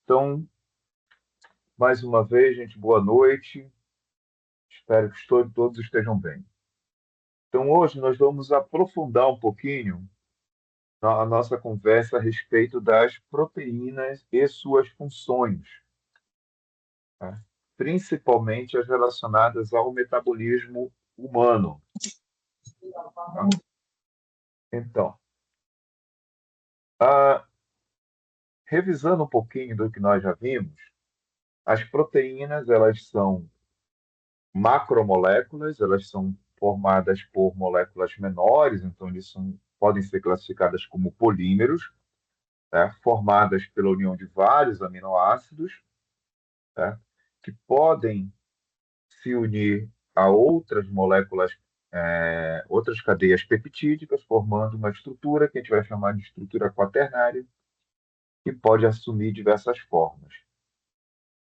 Então, mais uma vez, gente, boa noite. Espero que todos estejam bem. Então, hoje nós vamos aprofundar um pouquinho a nossa conversa a respeito das proteínas e suas funções, tá? Principalmente as relacionadas ao metabolismo humano, tá? Então, ah, revisando um pouquinho do que nós já vimos, as proteínas, elas são macromoléculas, elas são formadas por moléculas menores, então podem ser classificadas como polímeros, tá? Formadas pela união de vários aminoácidos, tá? Que podem se unir a outras moléculas, outras cadeias peptídicas, formando uma estrutura que a gente vai chamar de estrutura quaternária, que pode assumir diversas formas.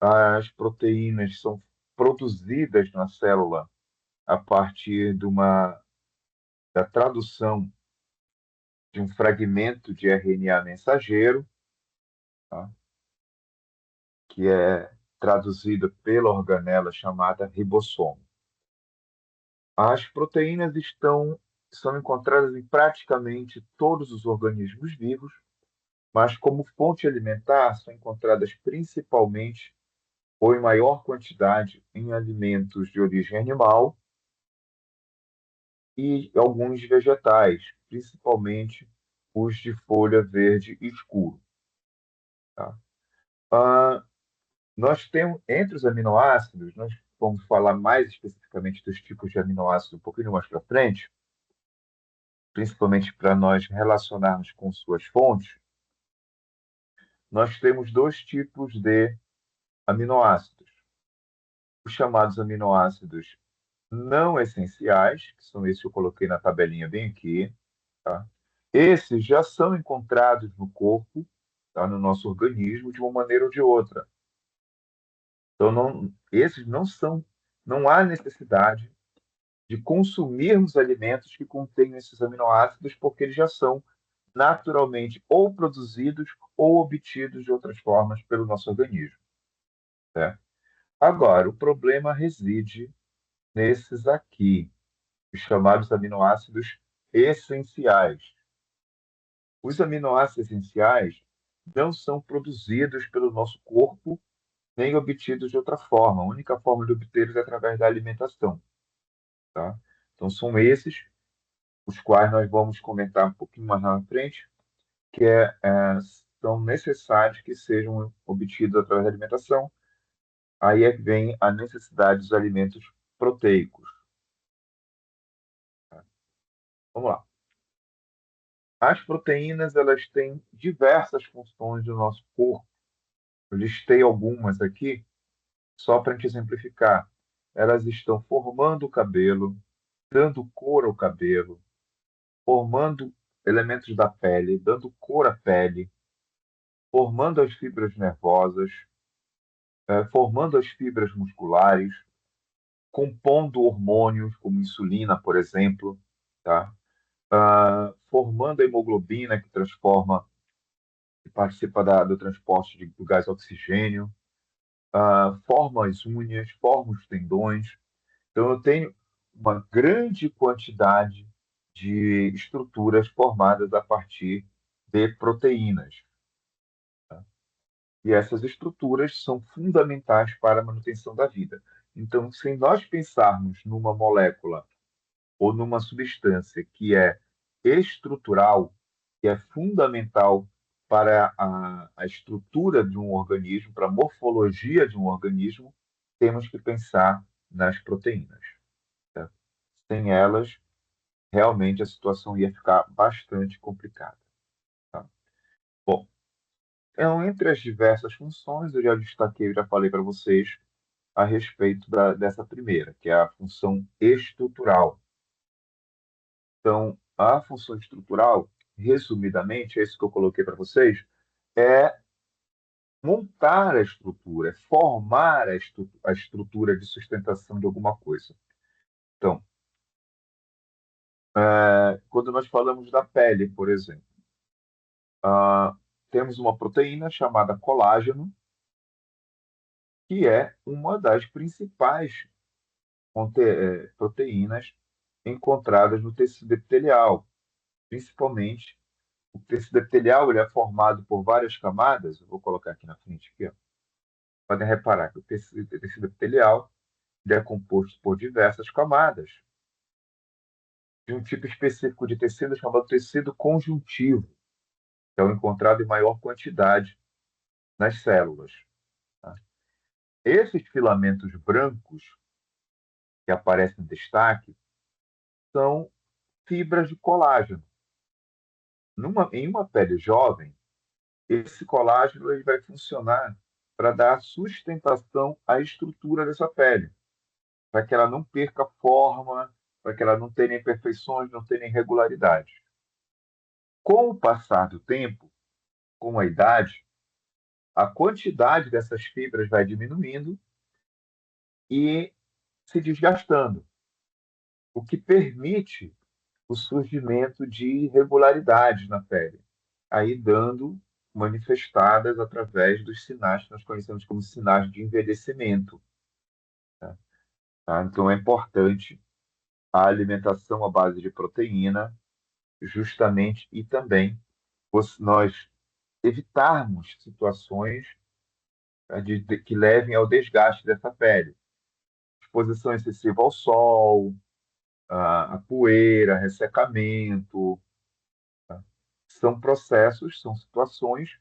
As proteínas são produzidas na célula a partir da tradução de um fragmento de RNA mensageiro, tá? Que é traduzido pela organela chamada ribossomo. As proteínas são encontradas em praticamente todos os organismos vivos, mas como fonte alimentar são encontradas principalmente ou em maior quantidade em alimentos de origem animal e alguns vegetais, principalmente os de folha verde escuro, tá? Ah, Nós temos, entre os aminoácidos, nós vamos falar mais especificamente dos tipos de aminoácidos um pouquinho mais para frente, principalmente para nós relacionarmos com suas fontes. Nós temos dois tipos de aminoácidos: os chamados aminoácidos não essenciais, que são esses que eu coloquei na tabelinha bem aqui, tá? Esses já são encontrados no corpo, tá? No nosso organismo, de uma maneira ou de outra. Então, esses não há necessidade de consumirmos alimentos que contenham esses aminoácidos, porque eles já são naturalmente ou produzidos ou obtidos de outras formas pelo nosso organismo, né? Agora, o problema reside nesses aqui, os chamados aminoácidos essenciais. Os aminoácidos essenciais não são produzidos pelo nosso corpo nem obtidos de outra forma. A única forma de obtê-los é através da alimentação, tá? Então, são esses os quais nós vamos comentar um pouquinho mais na frente, que são necessários que sejam obtidos através da alimentação. Aí vem a necessidade dos alimentos proteicos, tá? Vamos lá. As proteínas, elas têm diversas funções no nosso corpo. Eu listei algumas aqui, só para a gente exemplificar. Elas estão formando o cabelo, dando cor ao cabelo, formando elementos da pele, dando cor à pele, formando as fibras nervosas, formando as fibras musculares, compondo hormônios como insulina, por exemplo, tá? Formando a hemoglobina que participa do transporte do gás oxigênio, forma as unhas, forma os tendões. Então, eu tenho uma grande quantidade de estruturas formadas a partir de proteínas, tá? E essas estruturas são fundamentais para a manutenção da vida. Então, se nós pensarmos numa molécula ou numa substância que é estrutural, que é fundamental para a estrutura de um organismo, para a morfologia de um organismo, temos que pensar nas proteínas, tá? Sem elas, realmente a situação ia ficar bastante complicada, tá? Bom, então, entre as diversas funções, eu já destaquei, eu já falei para vocês a respeito dessa primeira, que é a função estrutural. Então, a função estrutural, resumidamente, é isso que eu coloquei para vocês, é montar a estrutura, é formar a estrutura de sustentação de alguma coisa. Então, quando nós falamos da pele, por exemplo, ah, temos uma proteína chamada colágeno, que é uma das principais proteínas encontradas no tecido epitelial. Principalmente, o tecido epitelial ele é formado por várias camadas. Eu vou colocar aqui na frente, aqui, ó. Podem reparar que o tecido epitelial ele é composto por diversas camadas de um tipo específico de tecido chamado tecido conjuntivo, que é o encontrado em maior quantidade nas células. Tá? Esses filamentos brancos que aparecem em destaque são fibras de colágeno. Em uma pele jovem, esse colágeno ele vai funcionar para dar sustentação à estrutura dessa pele, para que ela não perca forma, para que ela não tenha imperfeições, não tenha irregularidades. Com o passar do tempo, com a idade, a quantidade dessas fibras vai diminuindo e se desgastando, o que permite o surgimento de irregularidades na pele, aí dando manifestadas através dos sinais que nós conhecemos como sinais de envelhecimento. Tá? Então é importante a alimentação à base de proteína, justamente, e também nós evitarmos situações que levem ao desgaste dessa pele. Exposição excessiva ao sol, a poeira, ressecamento, são processos, são situações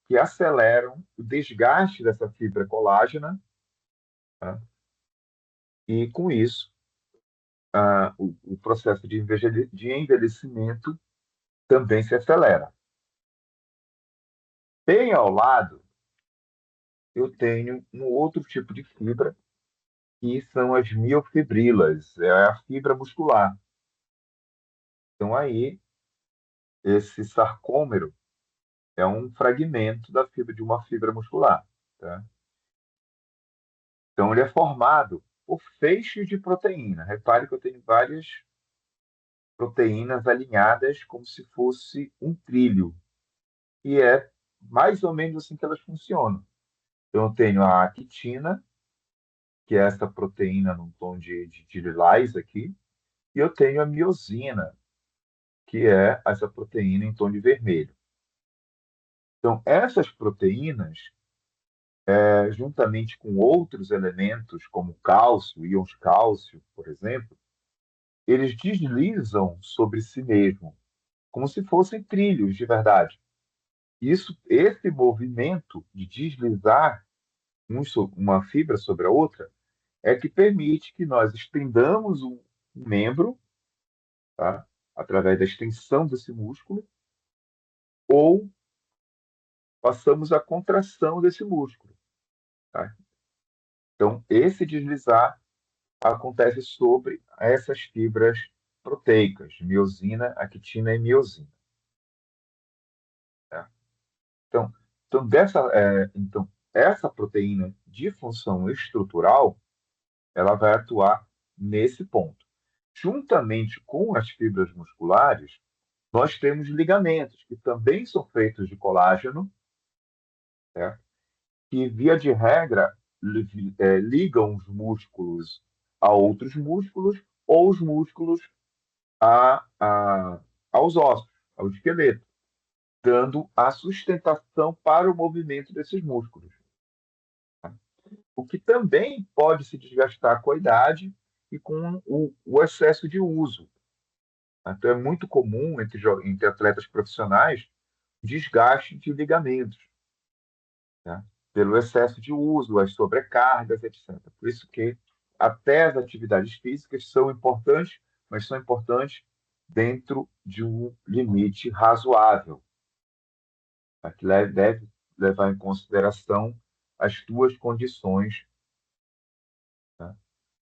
que aceleram o desgaste dessa fibra colágena, tá? E, com isso, o processo de envelhecimento também se acelera. Bem ao lado, eu tenho um outro tipo de fibra, que são as miofibrilas, é a fibra muscular. Então, aí, esse sarcômero é um fragmento da fibra de uma fibra muscular. Tá? Então, ele é formado por feixes de proteína. Repare que eu tenho várias proteínas alinhadas como se fosse um trilho. E é mais ou menos assim que elas funcionam. Então, eu tenho a actina, que é essa proteína num tom de lilás aqui, e eu tenho a miosina, que é essa proteína em tom de vermelho. Então, essas proteínas, juntamente com outros elementos, como cálcio, íons cálcio, por exemplo, eles deslizam sobre si mesmo, como se fossem trilhos de verdade. Esse movimento de deslizar uma fibra sobre a outra é que permite que nós estendamos um membro, tá? Através da extensão desse músculo, ou passamos a contração desse músculo. Tá? Então, esse deslizar acontece sobre essas fibras proteicas, miosina, actina e miosina. Tá? Então, então, essa proteína de função estrutural, ela vai atuar nesse ponto. Juntamente com as fibras musculares, nós temos ligamentos, que também são feitos de colágeno, né? Que, via de regra, ligam os músculos a outros músculos ou os músculos a, a, aos ossos, ao esqueleto, dando a sustentação para o movimento desses músculos. Tá? O que também pode se desgastar com a idade e com o excesso de uso. Então, é muito comum entre atletas profissionais desgaste de ligamentos, né? Pelo excesso de uso, as sobrecargas, etc. Por isso que até as atividades físicas são importantes, mas são importantes dentro de um limite razoável, tá? Que deve levar em consideração as duas condições,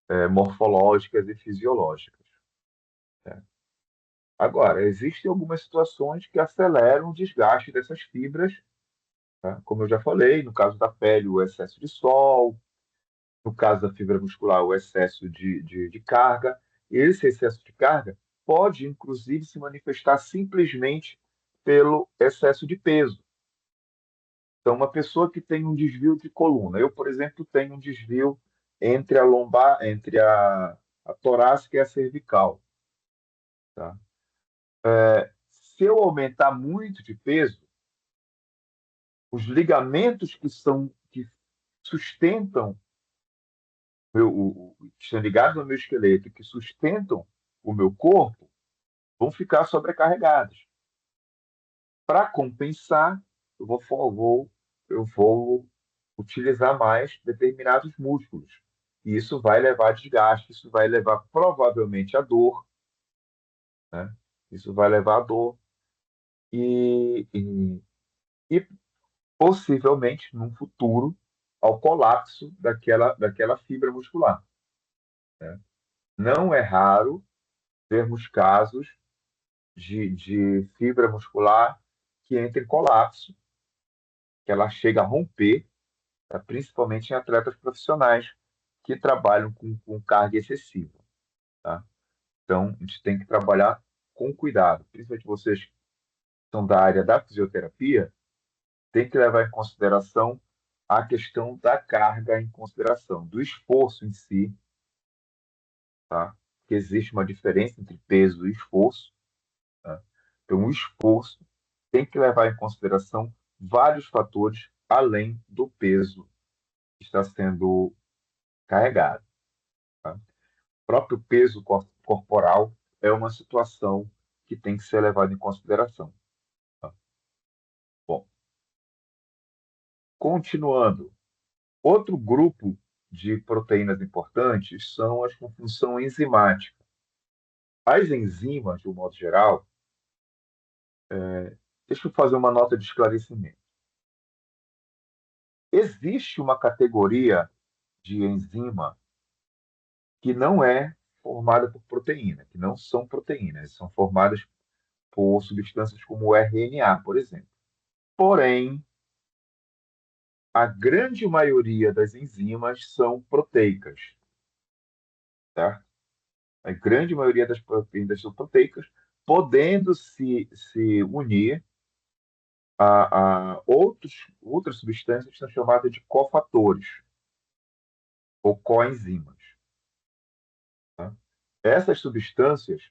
né, morfológicas e fisiológicas. Né? Agora, existem algumas situações que aceleram o desgaste dessas fibras, tá? Como eu já falei, no caso da pele, o excesso de sol, no caso da fibra muscular, o excesso de carga. Esse excesso de carga pode, inclusive, se manifestar simplesmente pelo excesso de peso. Então, uma pessoa que tem um desvio de coluna, eu, por exemplo, tenho um desvio entre a lombar, entre a torácica e a cervical, tá? Se eu aumentar muito de peso, os ligamentos que sustentam que estão ligados ao meu esqueleto, que sustentam o meu corpo, vão ficar sobrecarregados. Para compensar, eu vou utilizar mais determinados músculos. E isso vai levar a desgaste, isso vai levar provavelmente a dor, né? Isso vai levar a dor e possivelmente, num futuro, ao colapso daquela fibra muscular, né? Não é raro termos casos de fibra muscular que entra em colapso, que ela chega a romper, tá? Principalmente em atletas profissionais que trabalham com carga excessiva, tá? Então, a gente tem que trabalhar com cuidado, principalmente vocês que são da área da fisioterapia, tem que levar em consideração a questão da carga em consideração, do esforço em si, tá? Que existe uma diferença entre peso e esforço, tá? Então, o esforço tem que levar em consideração vários fatores além do peso que está sendo carregado, tá? O próprio peso corporal é uma situação que tem que ser levada em consideração, tá? Bom, continuando, outro grupo de proteínas importantes são as com função enzimática. As enzimas, de um modo geral, deixa eu fazer uma nota de esclarecimento. Existe uma categoria de enzima que não é formada por proteína, que não são proteínas, são formadas por substâncias como o RNA, por exemplo. Porém, a grande maioria das enzimas são proteicas, certo? A grande maioria das proteínas são proteicas, podendo se unir a outras substâncias que são chamadas de cofatores ou coenzimas, tá? Essas substâncias,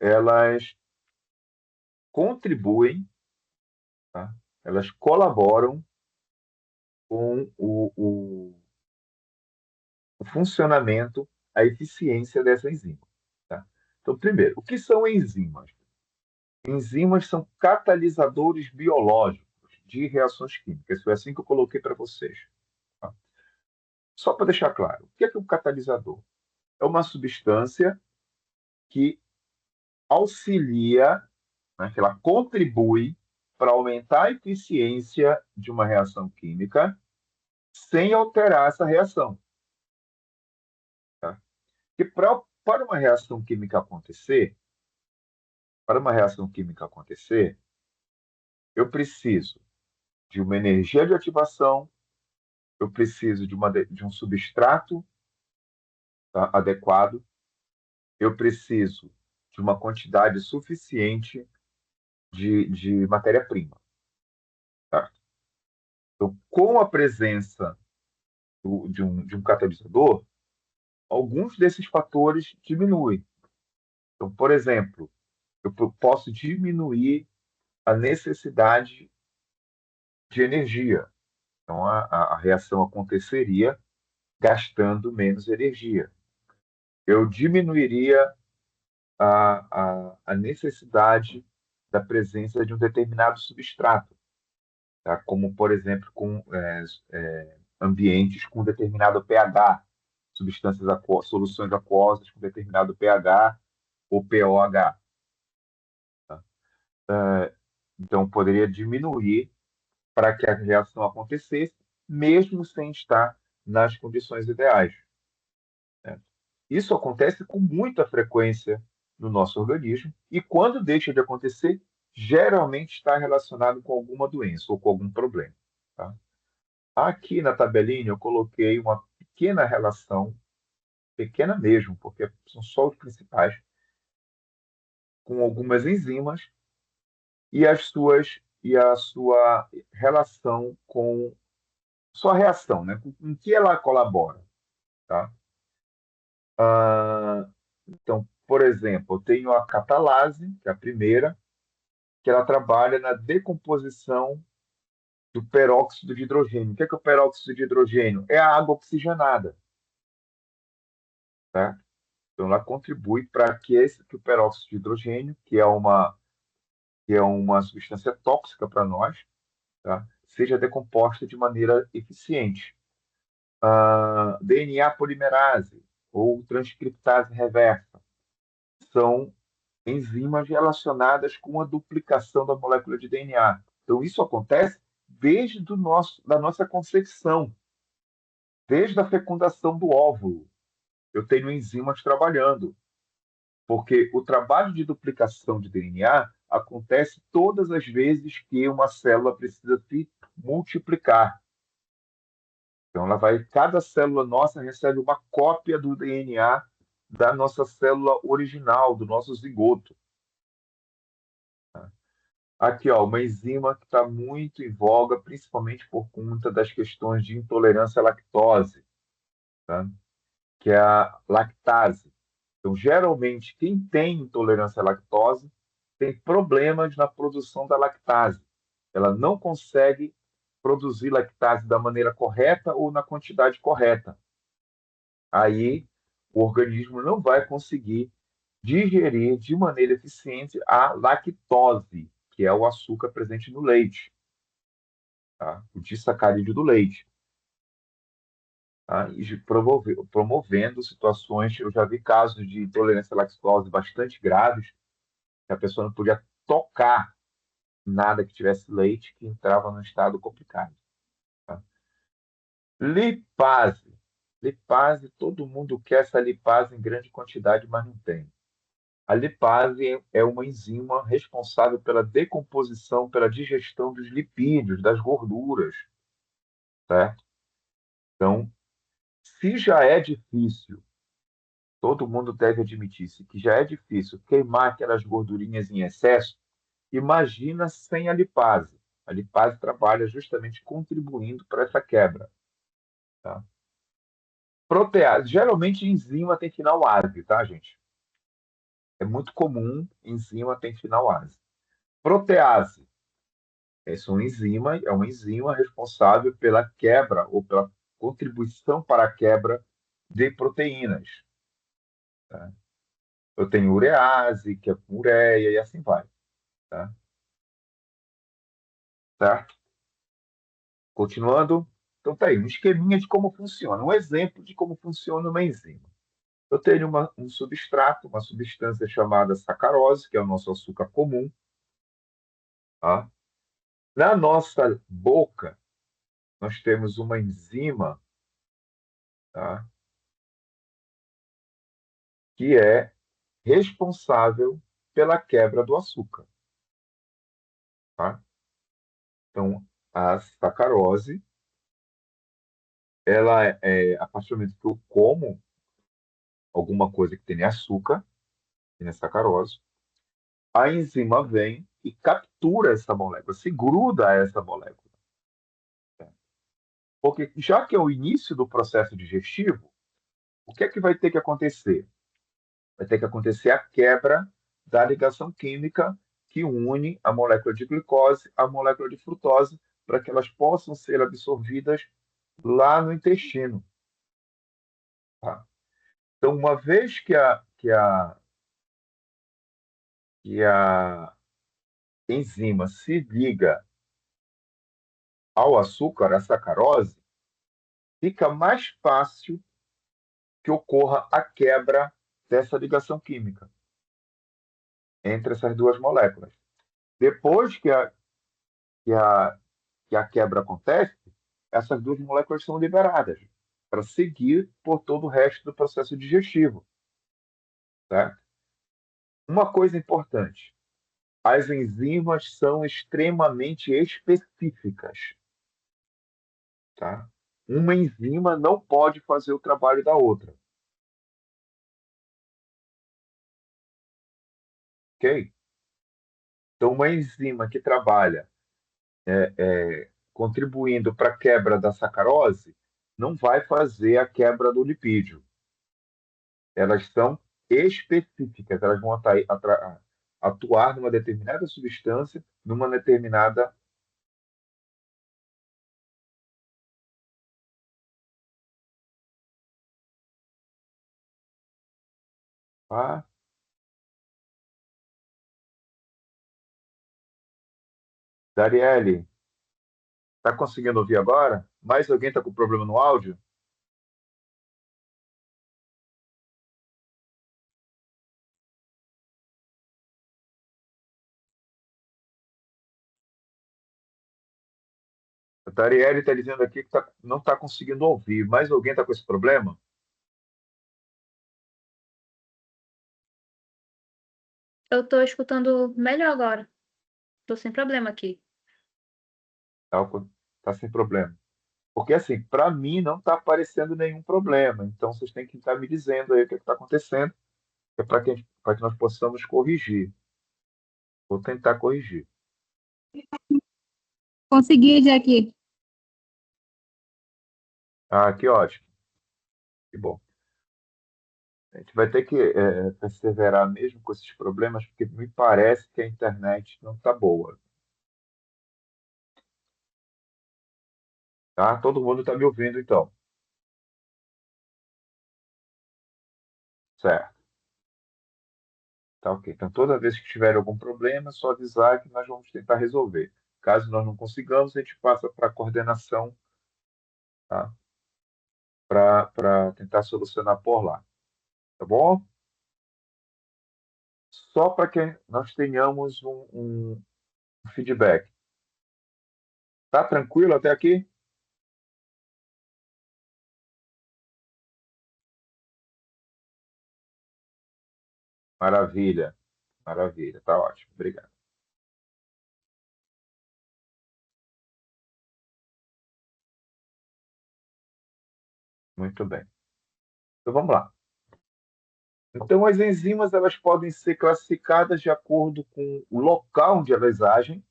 elas contribuem, tá? Elas colaboram com o funcionamento, a eficiência dessa enzima, tá? Então, primeiro, o que são enzimas? Enzimas são catalisadores biológicos de reações químicas. Foi assim que eu coloquei para vocês, tá? Só para deixar claro, o que é um catalisador? É uma substância que auxilia, né, que ela contribui para aumentar a eficiência de uma reação química sem alterar essa reação, tá? Porque para uma reação química acontecer, para uma reação química acontecer, eu preciso de uma energia de ativação, eu preciso de um substrato, tá, adequado, eu preciso de uma quantidade suficiente de matéria-prima, tá? Então, com a presença de um catalisador, alguns desses fatores diminuem. Então, por exemplo, eu posso diminuir a necessidade de energia. Então, a reação aconteceria gastando menos energia. Eu diminuiria a necessidade da presença de um determinado substrato, tá? Como, por exemplo, com ambientes com determinado pH, soluções aquosas com determinado pH ou pOH, tá? Então, poderia diminuir para que a reação acontecesse, mesmo sem estar nas condições ideais, né? Isso acontece com muita frequência no nosso organismo e, quando deixa de acontecer, geralmente está relacionado com alguma doença ou com algum problema, tá? Aqui na tabelinha eu coloquei uma pequena relação, pequena mesmo, porque são só os principais, com algumas enzimas e as suas e a sua relação com sua reação, né? Com que ela colabora, tá? Então, por exemplo, eu tenho a catalase, que é a primeira, que ela trabalha na decomposição do peróxido de hidrogênio. O que é o peróxido de hidrogênio? É a água oxigenada, tá? Então, ela contribui para que o peróxido de hidrogênio, que é uma substância tóxica para nós, tá? Seja decomposta de maneira eficiente. DNA polimerase ou transcriptase reversa são enzimas relacionadas com a duplicação da molécula de DNA. Então, isso acontece da nossa concepção, desde a fecundação do óvulo. Eu tenho enzimas trabalhando, porque o trabalho de duplicação de DNA acontece todas as vezes que uma célula precisa se multiplicar. Então, cada célula nossa recebe uma cópia do DNA da nossa célula original, do nosso zigoto. Aqui, ó, uma enzima que está muito em voga, principalmente por conta das questões de intolerância à lactose, tá? Que é a lactase. Então, geralmente, quem tem intolerância à lactose tem problemas na produção da lactase. Ela não consegue produzir lactase da maneira correta ou na quantidade correta. Aí, o organismo não vai conseguir digerir de maneira eficiente a lactose, que é o açúcar presente no leite, tá? O disacarídeo do leite, tá? E promovendo situações, eu já vi casos de intolerância à lactose bastante graves, que a pessoa não podia tocar nada que tivesse leite, que entrava num estado complicado, tá? Lipase. Lipase, todo mundo quer essa lipase em grande quantidade, mas não tem. A lipase é uma enzima responsável pela decomposição, pela digestão dos lipídios, das gorduras, certo? Então, se já é difícil, todo mundo deve admitir isso, que já é difícil queimar aquelas gordurinhas em excesso, imagina sem a lipase. A lipase trabalha justamente contribuindo para essa quebra, tá? Protease. Geralmente, enzima tem final ase, tá, gente? É muito comum enzima tem final ase. Protease. É uma enzima responsável pela quebra ou pela contribuição para a quebra de proteínas, tá? Eu tenho urease, que é com ureia, e assim vai, tá? Certo? Continuando. Então, tá aí, um esqueminha de como funciona, um exemplo de como funciona uma enzima. Eu tenho um substrato, uma substância chamada sacarose, que é o nosso açúcar comum, tá? Na nossa boca, nós temos uma enzima, tá? Que é responsável pela quebra do açúcar, tá? Então, a sacarose, a partir do momento que eu como alguma coisa que tem açúcar, tem sacarose, a enzima vem e captura essa molécula, se gruda a essa molécula, tá? Porque já que é o início do processo digestivo, o que é que vai ter que acontecer? Vai ter que acontecer a quebra da ligação química que une a molécula de glicose à molécula de frutose para que elas possam ser absorvidas lá no intestino, tá? Então, uma vez que a enzima se liga ao açúcar, à sacarose, fica mais fácil que ocorra a quebra dessa ligação química entre essas duas moléculas. Depois que a, que a quebra acontece, essas duas moléculas são liberadas para seguir por todo o resto do processo digestivo, certo? Uma coisa importante: as enzimas são extremamente específicas, tá? Uma enzima não pode fazer o trabalho da outra, ok? Então, uma enzima que trabalha contribuindo para a quebra da sacarose, não vai fazer a quebra do lipídio. Elas são específicas, elas vão atuar numa determinada substância, numa determinada. Ah, Darielle, está conseguindo ouvir agora? Mais alguém está com problema no áudio? A Darielle está dizendo aqui que não está conseguindo ouvir. Mais alguém está com esse problema? Eu tô escutando melhor agora. Tô sem problema aqui. Está sem problema. Porque, assim, para mim não está aparecendo nenhum problema. Então, vocês têm que estar me dizendo aí o que está acontecendo, que é para que nós possamos corrigir. Vou tentar corrigir. Consegui, Jack. Ah, que ótimo. Que bom. A gente vai ter que perseverar mesmo com esses problemas, porque me parece que a internet não está boa. Tá? Todo mundo está me ouvindo, então. Certo. Tá ok. Então, toda vez que tiver algum problema, é só avisar que nós vamos tentar resolver. Caso nós não consigamos, a gente passa para a coordenação, tá? Para tentar solucionar por lá. Tá bom? Só para que nós tenhamos um feedback. Tá tranquilo até aqui? Maravilha. Maravilha. Tá ótimo. Obrigado. Muito bem. Então, vamos lá. Então, as enzimas elas podem ser classificadas de acordo com o local onde elas agem,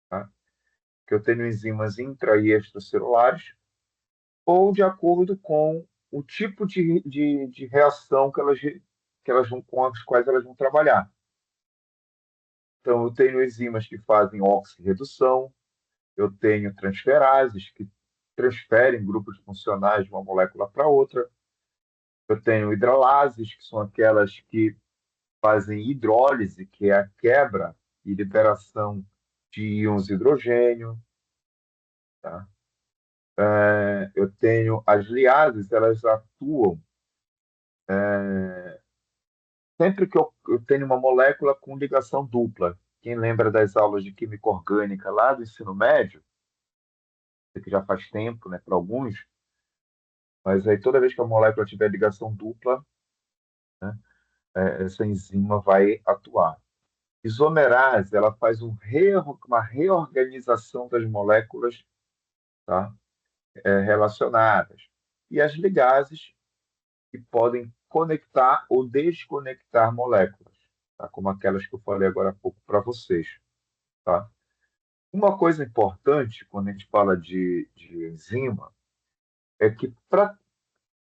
tá? Que eu tenho enzimas intra e extracelulares, ou de acordo com o tipo de reação que elas vão, com as quais elas vão trabalhar. Então, eu tenho enzimas que fazem oxirredução, eu tenho transferases, que transferem grupos funcionais de uma molécula para outra, eu tenho hidralases, que são aquelas que fazem hidrólise, que é a quebra e liberação de íons de hidrogênio, tá? Eu tenho as liases, elas atuam sempre que eu tenho uma molécula com ligação dupla. Quem lembra das aulas de química orgânica lá do ensino médio, que já faz tempo, né, para alguns, mas aí toda vez que a molécula tiver ligação dupla, né, essa enzima vai atuar. Isomerase, ela faz uma reorganização das moléculas, tá, relacionadas. E as ligases, que podem conectar ou desconectar moléculas, tá, como aquelas que eu falei agora há pouco para vocês. Tá? Uma coisa importante quando a gente fala de enzima é que para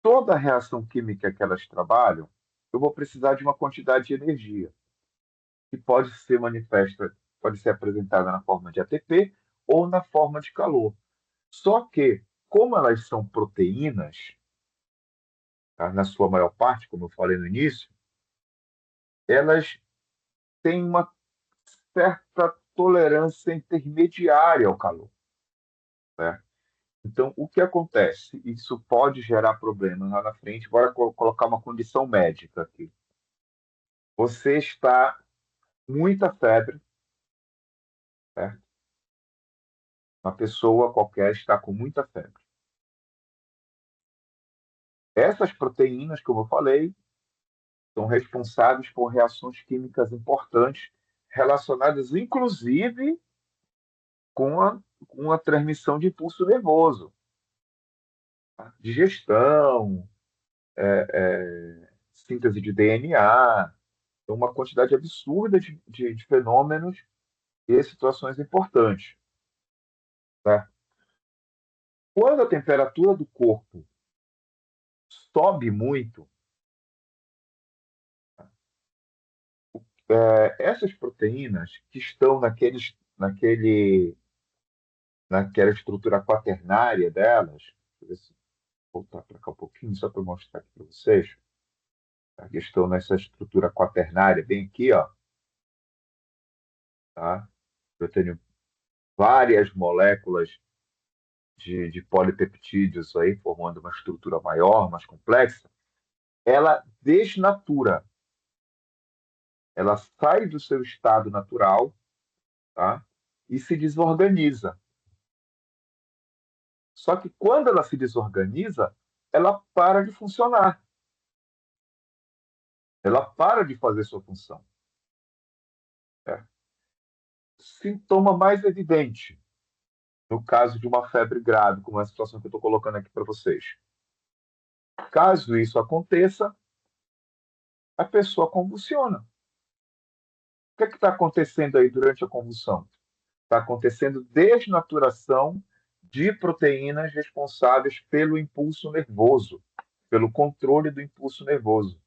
toda reação química que elas trabalham, eu vou precisar de uma quantidade de energia, que pode ser manifesta, pode ser apresentada na forma de ATP ou na forma de calor. Só que, como elas são proteínas, tá, na sua maior parte, como eu falei no início, elas têm uma certa tolerância intermediária ao calor. Certo? Então, o que acontece? Isso pode gerar problemas lá na frente. Bora colocar uma condição médica aqui. Você está com muita febre, certo? Uma pessoa qualquer está com muita febre. Essas proteínas, como eu falei, são responsáveis por reações químicas importantes, relacionadas inclusive com a transmissão de impulso nervoso, tá? Digestão, síntese de DNA, uma quantidade absurda de fenômenos e situações importantes. Tá? Quando a temperatura do corpo sobe muito, essas proteínas que estão naquela estrutura quaternária delas, deixa eu ver se voltar para cá um pouquinho, só para mostrar aqui para vocês, tá? Que estão nessa estrutura quaternária, bem aqui, ó, tá? Eu tenho várias moléculas de polipeptídeos aí, formando uma estrutura maior, mais complexa. Ela desnatura, ela sai do seu estado natural, tá? E se desorganiza. Só que quando ela se desorganiza, ela para de funcionar, ela para de fazer sua função. Né? Sintoma mais evidente, no caso de uma febre grave, como é a situação que eu estou colocando aqui para vocês. Caso isso aconteça, a pessoa convulsiona. O que está acontecendo aí durante a convulsão? Está acontecendo desnaturação de proteínas responsáveis pelo impulso nervoso, pelo controle do impulso nervoso.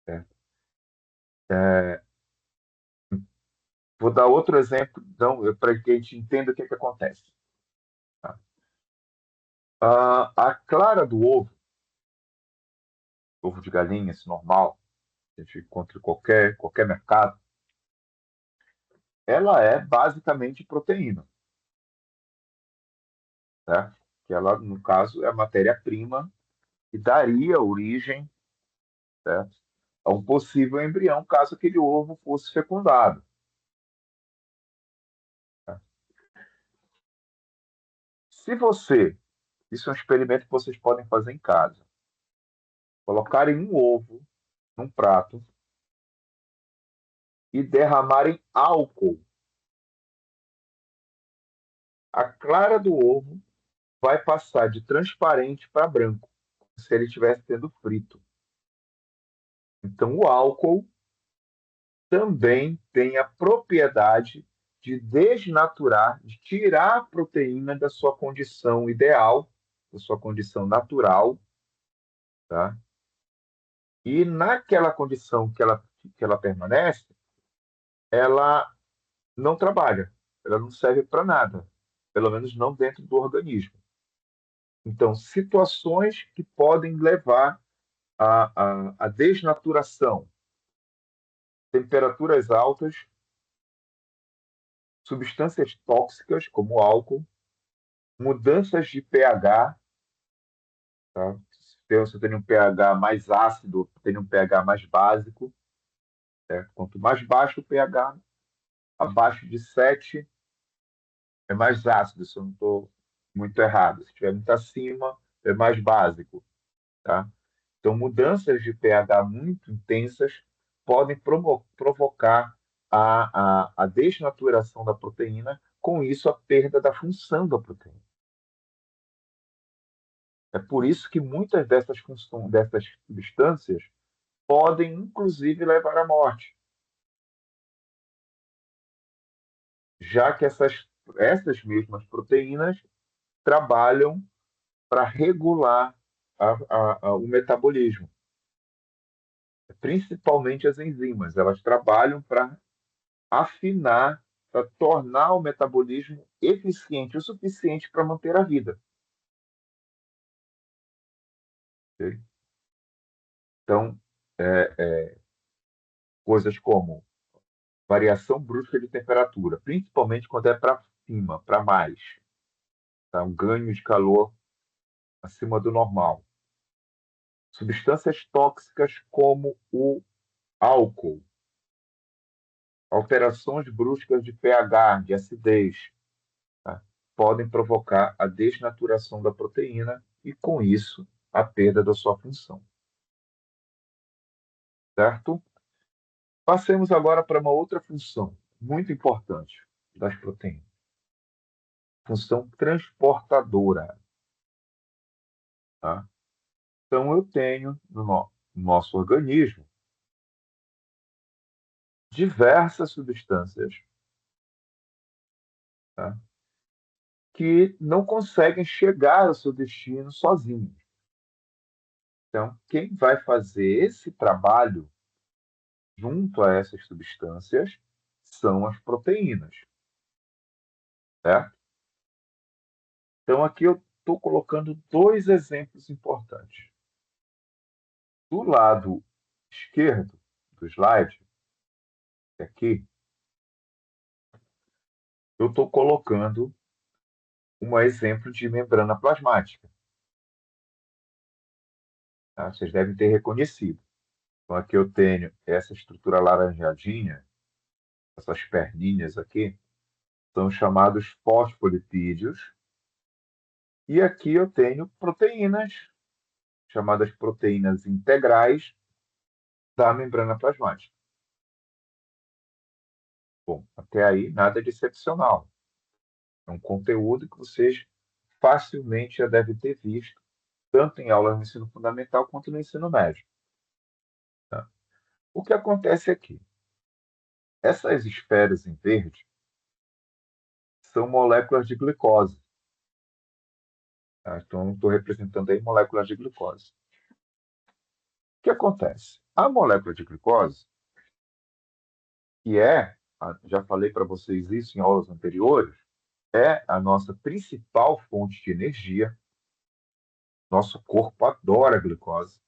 Né? Vou dar outro exemplo, então, para que a gente entenda o que acontece. Tá? A clara do ovo de galinha, esse normal, que a gente encontra em qualquer mercado, ela é basicamente proteína, né? Que ela, no caso, é a matéria-prima que daria origem, certo, a um possível embrião, caso aquele ovo fosse fecundado. Tá? Se você, isso é um experimento que vocês podem fazer em casa, colocarem um ovo num prato e derramarem álcool, a clara do ovo vai passar de transparente para branco, se ele estivesse sendo frito. Então, o álcool também tem a propriedade de desnaturar, de tirar a proteína da sua condição ideal, da sua condição natural, tá? E naquela condição que ela permanece, ela não trabalha, ela não serve para nada, pelo menos não dentro do organismo. Então, situações que podem levar à desnaturação, temperaturas altas, substâncias tóxicas, como álcool, mudanças de pH, tá? Se você tem um pH mais ácido, tem um pH mais básico, certo? Quanto mais baixo o pH, abaixo de 7 é mais ácido, se eu não estou muito errado. Se estiver muito acima, é mais básico, tá? Então, mudanças de pH muito intensas podem provocar a desnaturação da proteína, com isso, a perda da função da proteína. É por isso que muitas dessas substâncias podem, inclusive, levar à morte, já que essas mesmas proteínas trabalham para regular o metabolismo, principalmente as enzimas. Elas trabalham para afinar, para tornar o metabolismo eficiente o suficiente para manter a vida. Ok? Então, coisas como variação brusca de temperatura, principalmente quando é para cima, para mais, tá? Um ganho de calor acima do normal. Substâncias tóxicas como o álcool, alterações bruscas de pH, de acidez, tá? Podem provocar a desnaturação da proteína e, com isso, a perda da sua função. Certo? Passemos agora para uma outra função muito importante das proteínas. Função transportadora. Tá? Então, eu tenho no nosso organismo diversas substâncias tá? Que não conseguem chegar ao seu destino sozinhos. Então, quem vai fazer esse trabalho junto a essas substâncias são as proteínas, certo? Então, aqui eu estou colocando dois exemplos importantes. Do lado esquerdo do slide, aqui, eu estou colocando um exemplo de membrana plasmática. Tá? Vocês devem ter reconhecido. Então, aqui eu tenho essa estrutura laranjadinha, essas perninhas aqui, são chamados fosfolipídios. E aqui eu tenho proteínas, chamadas proteínas integrais da membrana plasmática. Bom, até aí nada de excepcional. É um conteúdo que vocês facilmente já devem ter visto, tanto em aulas no ensino fundamental quanto no ensino médio. Tá? O que acontece aqui? Essas esferas em verde são moléculas de glicose. Tá? Então, estou representando aí moléculas de glicose. O que acontece? A molécula de glicose, que já falei para vocês isso em aulas anteriores, é a nossa principal fonte de energia. Nosso corpo adora glicose.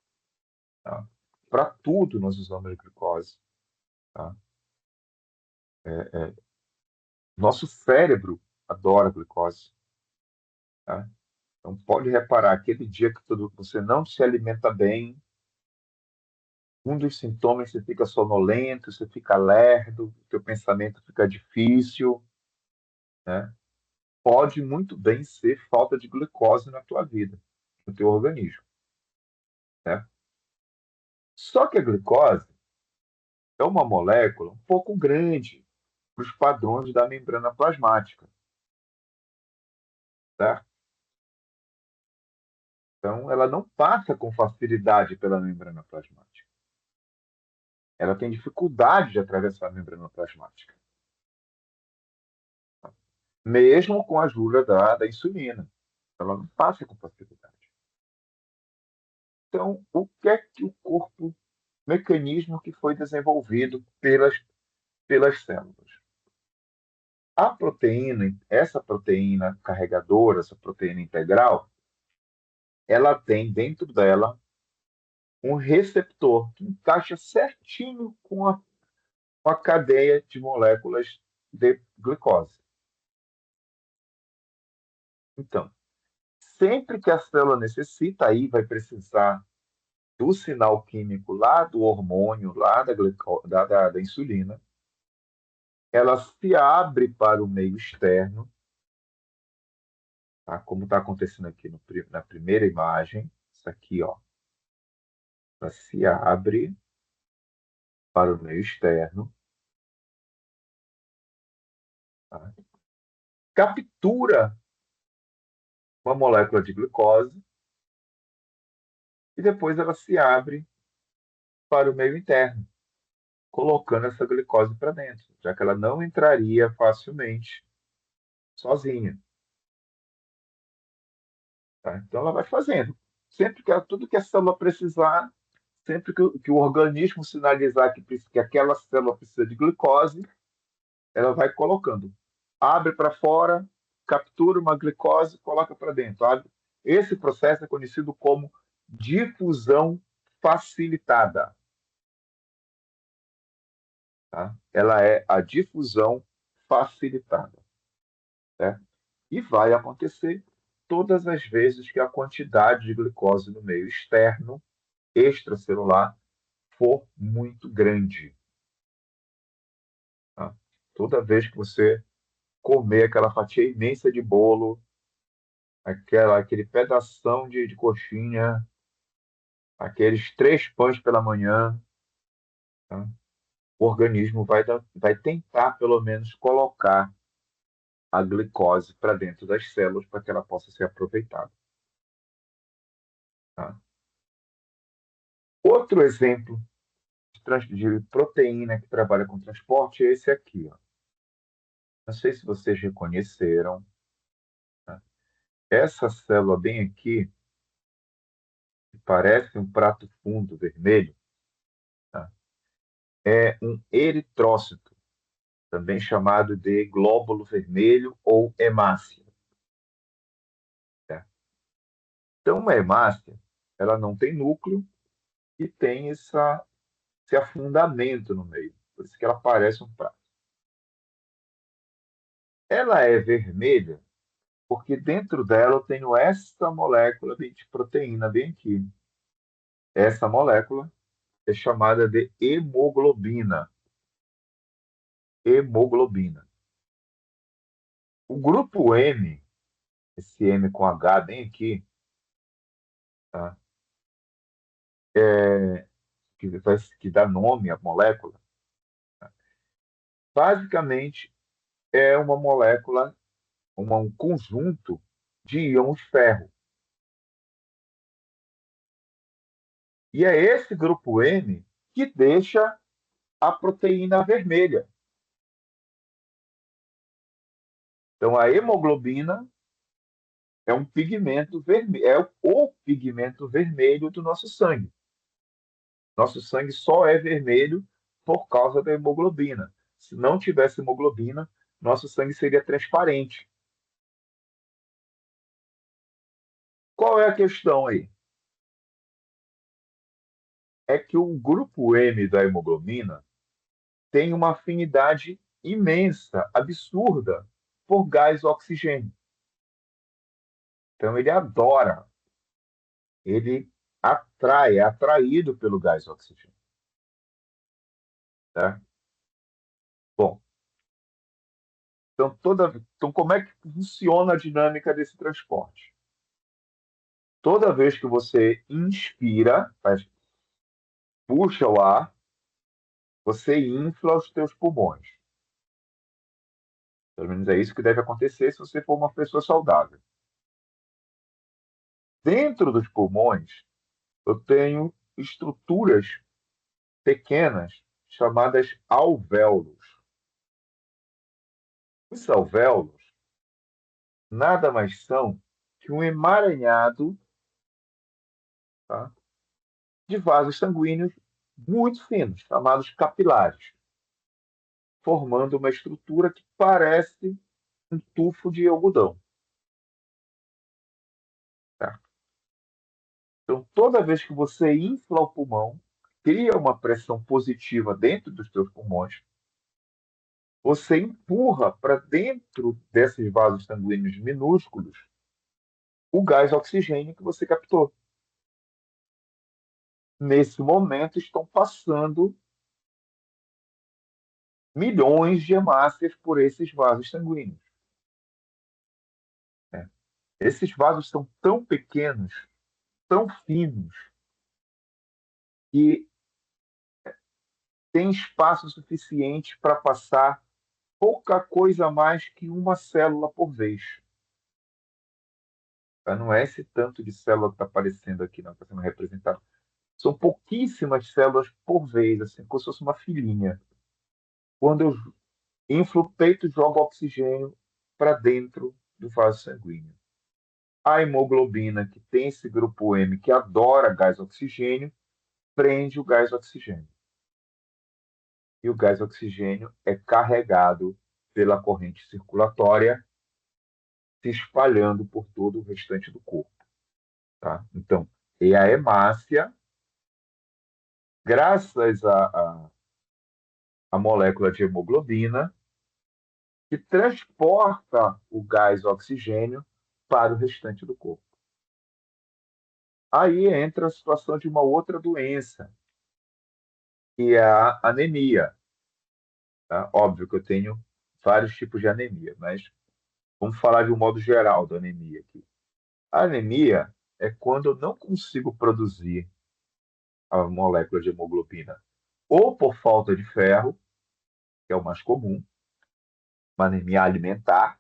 Tá? Para tudo nós usamos a glicose. Tá? Nosso cérebro adora glicose. Tá? Então, pode reparar, aquele dia que você não se alimenta bem, um dos sintomas você fica sonolento, você fica lerdo, seu pensamento fica difícil, né? Pode muito bem ser falta de glicose na tua vida, no teu organismo, né? Só que a glicose é uma molécula um pouco grande para os padrões da membrana plasmática, tá? Então, ela não passa com facilidade pela membrana plasmática. Ela tem dificuldade de atravessar a membrana plasmática, mesmo com a ajuda da insulina. Ela não passa com facilidade. Então, o que é que o corpo, mecanismo que foi desenvolvido pelas células? A proteína, essa proteína carregadora, essa proteína integral, ela tem dentro dela um receptor que encaixa certinho com a cadeia de moléculas de glicose. Então, sempre que a célula necessita, aí vai precisar do sinal químico lá do hormônio, lá da insulina, ela se abre para o meio externo, tá? Como está acontecendo aqui na primeira imagem, isso aqui, ó, ela se abre para o meio externo, tá? Captura uma molécula de glicose e depois ela se abre para o meio interno, colocando essa glicose para dentro, já que ela não entraria facilmente sozinha. Tá? Então ela vai fazendo. Sempre que tudo que a célula precisar, sempre que o organismo sinalizar que aquela célula precisa de glicose, ela vai colocando. Abre para fora, captura uma glicose, coloca para dentro. Abre. Esse processo é conhecido como difusão facilitada. Tá? Ela é a difusão facilitada. Né? E vai acontecer todas as vezes que a quantidade de glicose no meio externo, extracelular, for muito grande. Tá? Toda vez que você comer aquela fatia imensa de bolo, aquele pedação de coxinha, aqueles 3 pães pela manhã, tá? O organismo vai tentar, pelo menos, colocar a glicose para dentro das células para que ela possa ser aproveitada. Tá? Outro exemplo de proteína que trabalha com transporte é esse aqui. Ó. Não sei se vocês reconheceram, né? Essa célula bem aqui, que parece um prato fundo vermelho, tá? É um eritrócito, também chamado de glóbulo vermelho ou hemácia, tá? Então, uma hemácia, ela não tem núcleo e tem esse afundamento no meio. Por isso que ela parece um prato. Ela é vermelha porque dentro dela eu tenho essa molécula de proteína bem aqui. Essa molécula é chamada de hemoglobina. Hemoglobina. O grupo M, esse M com H bem aqui, tá? Que dá nome à molécula, basicamente é uma molécula, um conjunto de íons ferro. E é esse grupo M que deixa a proteína vermelha. Então, a hemoglobina é um pigmento vermelho, é o pigmento vermelho do nosso sangue. Nosso sangue só é vermelho por causa da hemoglobina. Se não tivesse hemoglobina, nosso sangue seria transparente. Qual é a questão aí? É que o grupo M da hemoglobina tem uma afinidade imensa, absurda, por gás oxigênio. Então, ele adora, ele atrai, é atraído pelo gás oxigênio. Tá? Bom, então, como é que funciona a dinâmica desse transporte? Toda vez que você inspira, puxa o ar, você infla os teus pulmões. Pelo menos é isso que deve acontecer se você for uma pessoa saudável. Dentro dos pulmões, eu tenho estruturas pequenas chamadas alvéolos. Os alvéolos nada mais são que um emaranhado, tá, de vasos sanguíneos muito finos, chamados capilares, formando uma estrutura que parece um tufo de algodão. Tá? Então, toda vez que você infla o pulmão, cria uma pressão positiva dentro dos seus pulmões, você empurra para dentro desses vasos sanguíneos minúsculos o gás oxigênio que você captou. Nesse momento, estão passando milhões de hemácias por esses vasos sanguíneos. Né? Esses vasos são tão pequenos, tão finos, que tem espaço suficiente para passar pouca coisa mais que uma célula por vez. Tá? Não é esse tanto de célula que está aparecendo aqui, não está sendo representado. São pouquíssimas células por vez, assim, como se fosse uma filhinha. Quando eu inflo o peito, jogo oxigênio para dentro do vaso sanguíneo. A hemoglobina, que tem esse grupo M que adora gás oxigênio, prende o gás oxigênio. E o gás oxigênio é carregado pela corrente circulatória, se espalhando por todo o restante do corpo. Tá? Então, é a hemácia, graças à molécula de hemoglobina, que transporta o gás oxigênio para o restante do corpo. Aí entra a situação de uma outra doença, que é a anemia. Tá? Óbvio que eu tenho vários tipos de anemia, mas vamos falar de um modo geral da anemia aqui. A anemia é quando eu não consigo produzir a molécula de hemoglobina, ou por falta de ferro, que é o mais comum, uma anemia alimentar,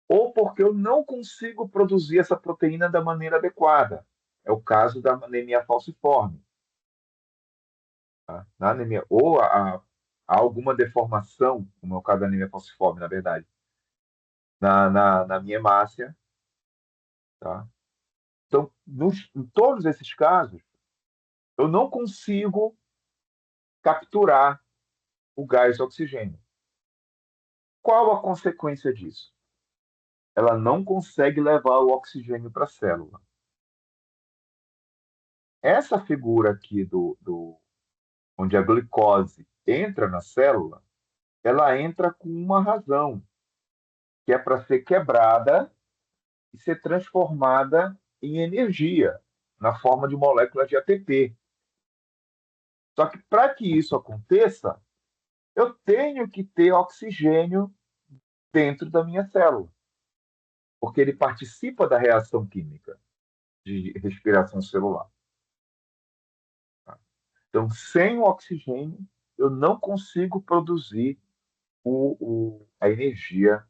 ou porque eu não consigo produzir essa proteína da maneira adequada. É o caso da anemia falciforme. Tá? Na anemia, ou há alguma deformação, como é o caso da anemia falciforme, na verdade, na minha hemácia, tá? Então, em todos esses casos, eu não consigo capturar o gás oxigênio. Qual a consequência disso? Ela não consegue levar o oxigênio para a célula. Essa figura aqui onde a glicose entra na célula, ela entra com uma razão, que é para ser quebrada e ser transformada em energia, na forma de molécula de ATP. Só que para que isso aconteça, eu tenho que ter oxigênio dentro da minha célula, porque ele participa da reação química de respiração celular. Então, sem o oxigênio, eu não consigo produzir a energia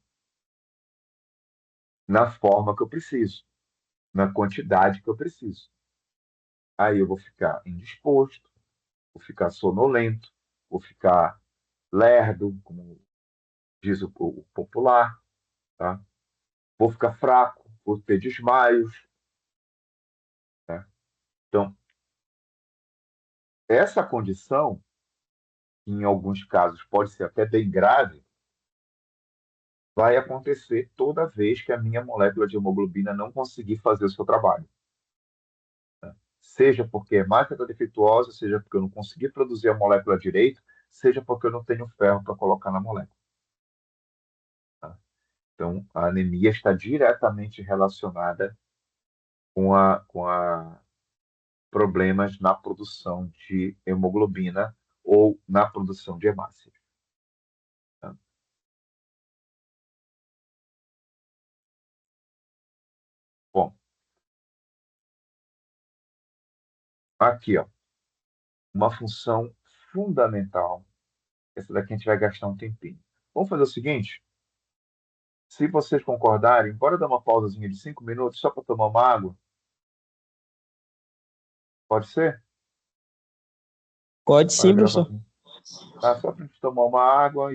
na forma que eu preciso, na quantidade que eu preciso. Aí eu vou ficar indisposto, vou ficar sonolento, vou ficar lerdo, como diz o popular, tá? Vou ficar fraco, vou ter desmaios, tá? Então, essa condição, que em alguns casos pode ser até bem grave, vai acontecer toda vez que a minha molécula de hemoglobina não conseguir fazer o seu trabalho. Seja porque a hemácia está defeituosa, seja porque eu não consegui produzir a molécula direito, seja porque eu não tenho ferro para colocar na molécula. Tá? Então, a anemia está diretamente relacionada com a problemas na produção de hemoglobina ou na produção de hemácia. Tá? Bom, aqui, ó, uma função fundamental. Essa daqui a gente vai gastar um tempinho. Vamos fazer o seguinte: se vocês concordarem, bora dar uma pausazinha de 5 minutos só para tomar uma água? Pode ser? Pode Para sim, gravar. professor. Tá? Só para a gente tomar uma água e eu